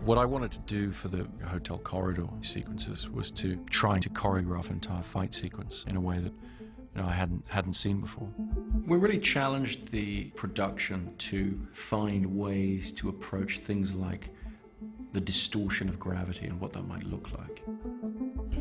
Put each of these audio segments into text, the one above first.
What I wanted to do for the hotel corridor sequences was to try to choreograph an entire fight sequence in a way that I hadn't seen before. We really challenged the production to find ways to approach things like the distortion of gravity and what that might look like.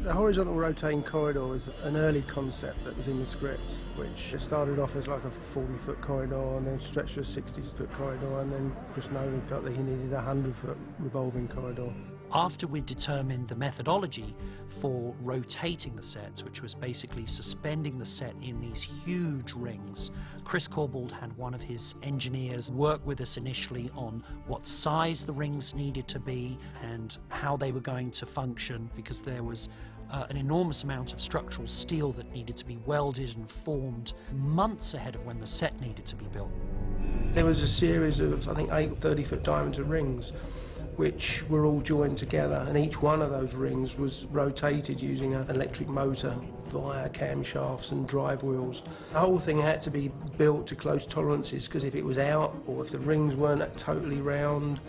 The horizontal rotating corridor was an early concept that was in the script, which started off as like a 40-foot corridor and then stretched to a 60-foot corridor, and then Chris Nolan felt that he needed a 100-foot revolving corridor. After we determined the methodology for rotating the sets, which was basically suspending the set in these huge rings, Chris Corbould had one of his engineers work with us initially on what size the rings needed to be and how they were going to function, because there was an enormous amount of structural steel that needed to be welded and formed months ahead of when the set needed to be built. There was a series of, I think, 8 30-foot diameter rings which were all joined together, and each one of those rings was rotated using an electric motor via camshafts and drive wheels. The whole thing had to be built to close tolerances, because if it was out or if the rings weren't totally round,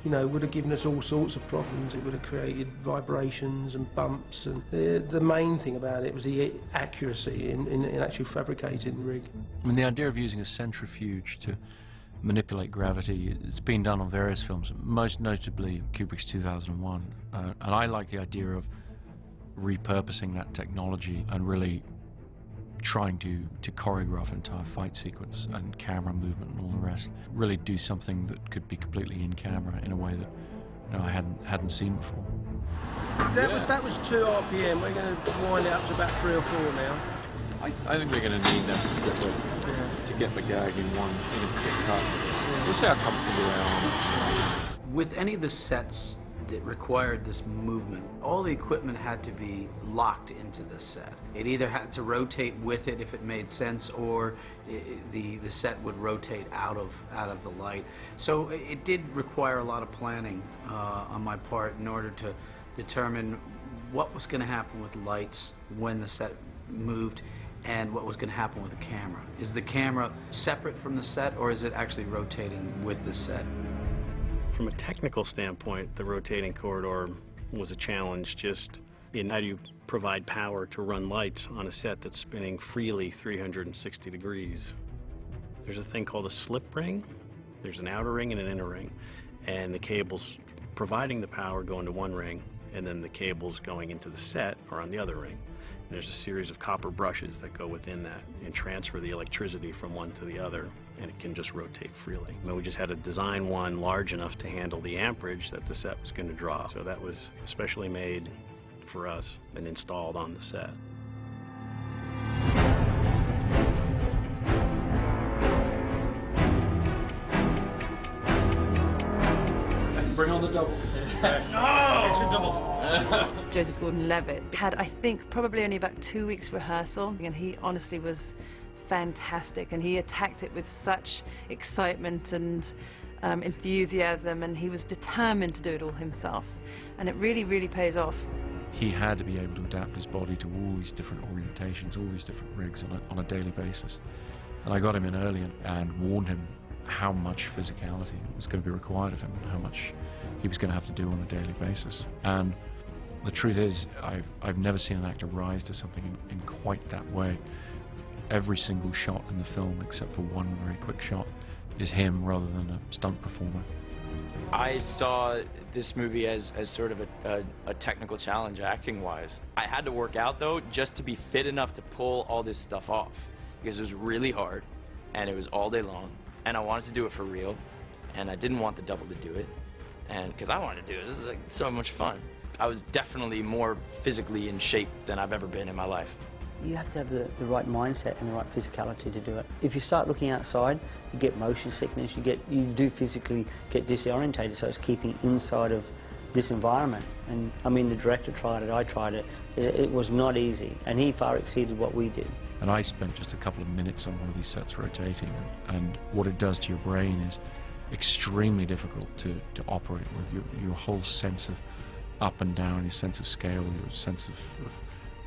it would have given us all sorts of problems. It would have created vibrations and bumps, and the main thing about it was the accuracy in actually fabricating the rig. I mean, the idea of using a centrifuge to manipulate gravity, it's been done on various films, most notably Kubrick's 2001, and I like the idea of repurposing that technology and really trying to choreograph an entire fight sequence and camera movement and all the rest. Really do something that could be completely in camera in a way that I hadn't seen before. That was 2 RPM. We're going to wind it up to about 3 or 4 now. I think we're going to need that to get the gag in one cut. We'll see how comfortable they are. With any of the sets that required this movement, all the equipment had to be locked into the set. It either had to rotate with it if it made sense, or the set would rotate out of the light. So it did require a lot of planning on my part in order to determine what was going to happen with lights when the set moved, and what was going to happen with the camera. Is the camera separate from the set, or is it actually rotating with the set? From a technical standpoint, the rotating corridor was a challenge, just in how do you provide power to run lights on a set that's spinning freely 360 degrees. There's a thing called a slip ring. There's an outer ring and an inner ring, and the cables providing the power go into one ring, and then the cables going into the set are on the other ring. And there's a series of copper brushes that go within that and transfer the electricity from one to the other, and it can just rotate freely. I mean, we just had to design one large enough to handle the amperage that the set was going to draw. So that was specially made for us and installed on the set. Bring on the double. No! Extra double. Joseph Gordon-Levitt had, I think, probably only about 2 weeks rehearsal, and he honestly was fantastic, and he attacked it with such excitement and enthusiasm, and he was determined to do it all himself, and it really, really pays off. He had to be able to adapt his body to all these different orientations, all these different rigs on a daily basis. And I got him in early and warned him how much physicality was going to be required of him and how much he was going to have to do on a daily basis. And the truth is, I've never seen an actor rise to something in quite that way. Every single shot in the film, except for one very quick shot, is him rather than a stunt performer. I saw this movie as sort of a technical challenge acting-wise. I had to work out, though, just to be fit enough to pull all this stuff off, because it was really hard, and it was all day long, and I wanted to do it for real, and I didn't want the double to do it, and because I wanted to do it. This is like so much fun. I was definitely more physically in shape than I've ever been in my life. You have to have the right mindset and the right physicality to do it. If you start looking outside, you get motion sickness, you do physically get disorientated, so it's keeping inside of this environment. And I mean, the director tried it, I tried it. It was not easy, and he far exceeded what we did. And I spent just a couple of minutes on one of these sets rotating, and what it does to your brain is extremely difficult to operate with. Your whole sense of up and down, your sense of scale, your sense of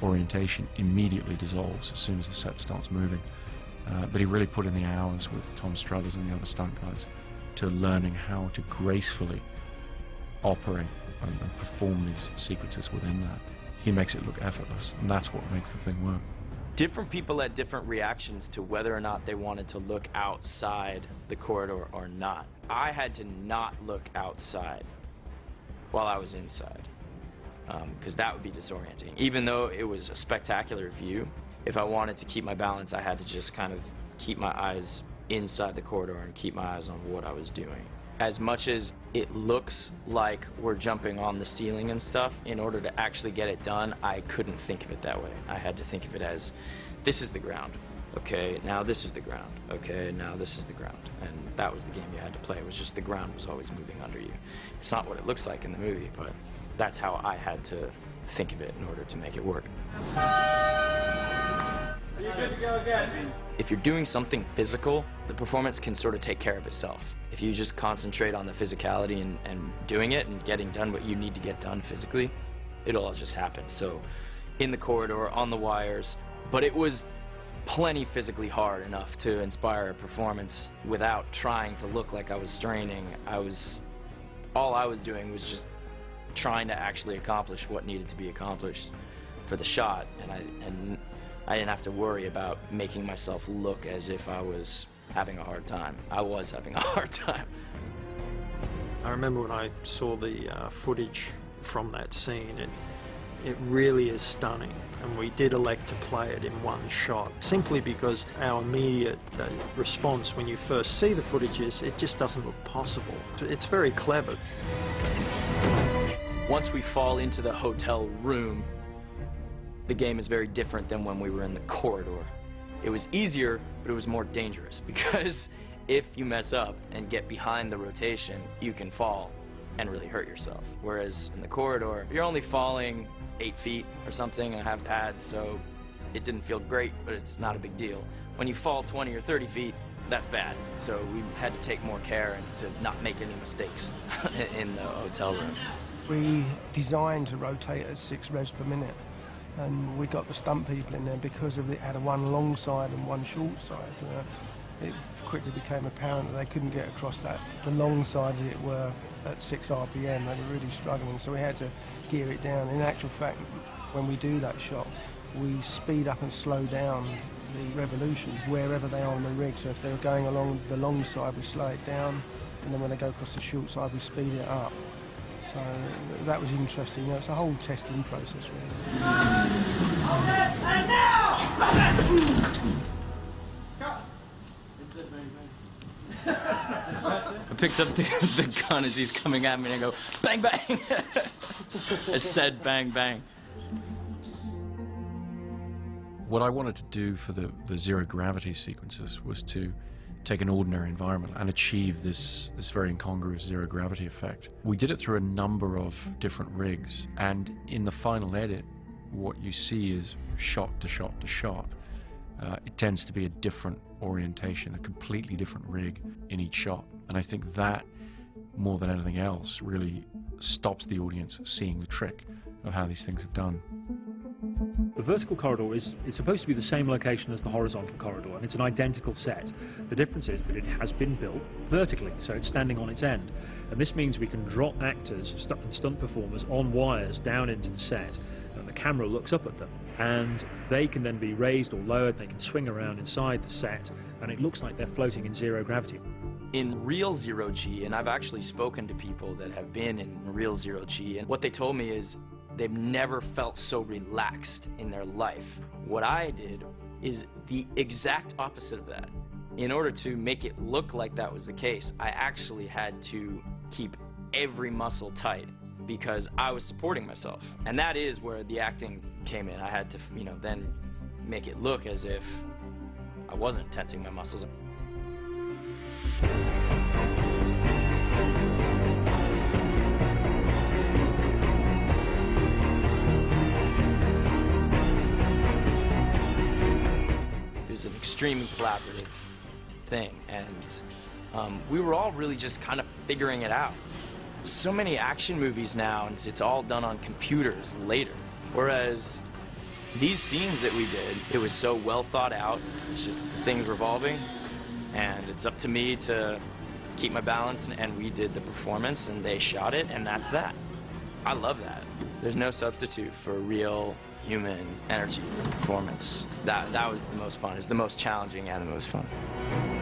orientation immediately dissolves as soon as the set starts moving. But he really put in the hours with Tom Struthers and the other stunt guys to learning how to gracefully operate and perform these sequences within that. He makes it look effortless, and that's what makes the thing work. Different people had different reactions to whether or not they wanted to look outside the corridor or not. I had to not look outside while I was inside, because that would be disorienting. Even though it was a spectacular view, if I wanted to keep my balance, I had to just kind of keep my eyes inside the corridor and keep my eyes on what I was doing. As much as it looks like we're jumping on the ceiling and stuff, in order to actually get it done, I couldn't think of it that way. I had to think of it as, this is the ground. Okay, now this is the ground. Okay, now this is the ground. And that was the game you had to play. It was just the ground was always moving under you. It's not what it looks like in the movie, but that's how I had to think of it in order to make it work. Are you good to go again? If you're doing something physical, the performance can sort of take care of itself. If you just concentrate on the physicality and doing it and getting done what you need to get done physically, it'll all just happen. So in the corridor, on the wires, but it was plenty physically hard enough to inspire a performance without trying to look like I was straining. All I was doing was just trying to actually accomplish what needed to be accomplished for the shot, and I didn't have to worry about making myself look as if I was having a hard time. I was having a hard time. I remember when I saw the footage from that scene, it really is stunning, and we did elect to play it in one shot simply because our immediate response when you first see the footage is it just doesn't look possible. It's very clever. Once we fall into the hotel room, the game is very different than when we were in the corridor. It was easier, but it was more dangerous, because if you mess up and get behind the rotation, you can fall and really hurt yourself. Whereas in the corridor, you're only falling 8 feet or something and have pads, so it didn't feel great, but it's not a big deal. When you fall 20 or 30 feet, that's bad. So we had to take more care and to not make any mistakes in the hotel room. We designed to rotate at 6 revs per minute. And we got the stunt people in there because of it had a one long side and one short side. It quickly became apparent that they couldn't get across the long side, as it were, at 6 RPM. They were really struggling, so we had to gear it down. In actual fact, when we do that shot, we speed up and slow down the revolution wherever they are on the rig. So if they were going along the long side, we slow it down, and then when they go across the short side, we speed it up. So that was interesting. You know, it's a whole testing process, really. And now! I picked up the gun as he's coming at me and I go, bang, bang! I said bang, bang. What I wanted to do for the zero gravity sequences was to take an ordinary environment and achieve this very incongruous zero gravity effect. We did it through a number of different rigs, and in the final edit, what you see is shot to shot to shot. It tends to be a different orientation, a completely different rig in each shot, and I think that, more than anything else, really stops the audience seeing the trick of how these things are done. The vertical corridor is supposed to be the same location as the horizontal corridor, and it's an identical set. The difference is that it has been built vertically, so it's standing on its end. And this means we can drop actors and stunt performers on wires down into the set, and the camera looks up at them. And they can then be raised or lowered, they can swing around inside the set, and it looks like they're floating in zero gravity. In real zero G, and I've actually spoken to people that have been in real zero G, and what they told me is they've never felt so relaxed in their life. What I did is the exact opposite of that. In order to make it look like that was the case, I actually had to keep every muscle tight because I was supporting myself. And that is where the acting came in. I had to, then make it look as if I wasn't tensing my muscles. It was an extremely collaborative thing, and we were all really just kind of figuring it out. So many action movies now, and it's all done on computers later, whereas these scenes that we did, it was so well thought out. It's just things revolving, and it's up to me to keep my balance, and we did the performance, and they shot it, and that's that. I love that. There's no substitute for real human energy performance. That was the most fun. It was the most challenging and the most fun.